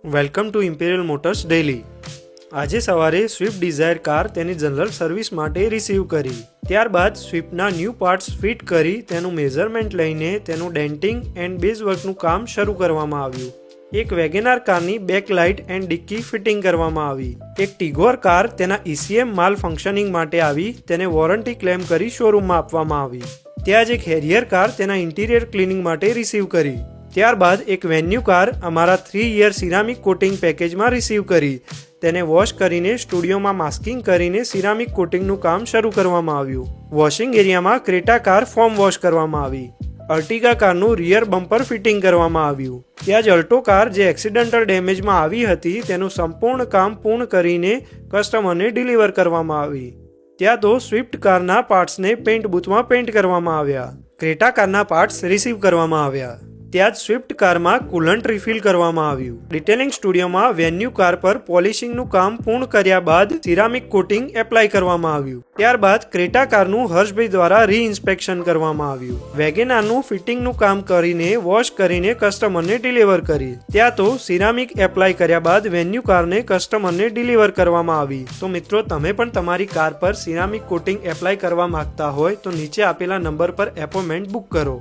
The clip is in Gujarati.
Welcome to imperial motors daily. આજે સવારે સ્વિફ્ટ ડિઝાયર કાર તેની જનરલ સર્વિસ માટે રિસીવ કરી। ત્યારબાદ સ્વિફ્ટના ન્યૂ પાર્ટ્સ ફિટ કરી તેનું મેઝરમેન્ટ લઈને તેનું ડેન્ટિંગ એન્ડ બેઝ વર્કનું કામ શરૂ કરવામાં આવ્યું। એક વેગેનાર કારની બેક લાઇટ એન્ડ ડિક્કી ફિટિંગ કરવામાં આવી। એક ટીગોર કાર તેના ECM માલ ફંક્શનિંગ માટે આવી તેને વોરંટી ક્લેમ કરી શોરૂમમાં આપવામાં આવી। ત્યાં જ એક હેરિયર કાર તેના ઇન્ટિરિયર ક્લિનિંગ માટે રિસીવ કરી। ત્યારબાદ એક વેન્યુ કાર અમારા 3 યર સિરામિક કોટિંગ પેકેજમાં રિસીવ કરી। તેને વોશ કરીને સ્ટુડિયોમાં માસ્કિંગ કરીને સિરામિક કોટિંગનું કામ શરૂ કરવામાં આવ્યું। વોશિંગ એરિયામાં ક્રેટા કાર ફોર્મ વોશ કરવામાં આવી। અર્ટિગા કારનું રિયર બમ્પર ફિટિંગ કરવામાં આવ્યું। ત્યાં જ અલ્ટો કાર જે એક્સિડન્ટલ ડેમેજમાં આવી હતી તેનું સંપૂર્ણ કામ પૂર્ણ કરીને કસ્ટમરને ડિલિવર કરવામાં આવી। ત્યાં તો સ્વિફ્ટ કારના પાર્ટ્સને પેઇન્ટ બૂથમાં પેઇન્ટ કરવામાં આવ્યા। ક્રેટા કારના પાર્ટ્સ રિસીવ કરવામાં આવ્યા। ત્યાં જ સ્વિફ્ટ કારમાં કુલન્ટ રિફિલ કરવામાં આવ્યું। ડિટેલિંગ સ્ટુડિયોમાં વેન્યુ કાર પર પોલિશિંગનું કામ પૂર્ણ કર્યા બાદ સિરામિક કોટિંગ એપ્લાય કરવામાં આવ્યું। ત્યારબાદ ક્રેટા કારનું હર્ષભાઈ દ્વારા રીઇન્સ્પેક્શન કરવામાં આવ્યું। વેગેનારનું ફિટિંગનું કામ કરીને વોશ કરીને કસ્ટમરને ડિલિવર કરી। ત્યાં તો સિરામિક એપ્લાય કર્યા બાદ વેન્યુ કારને કસ્ટમરને ડિલિવર કરવામાં આવી। તો મિત્રો, તમે પણ તમારી કાર પર સિરામિક કોટિંગ એપ્લાય કરવા માંગતા હોય તો નીચે આપેલા નંબર પર એપોઇન્ટમેન્ટ બુક કરો।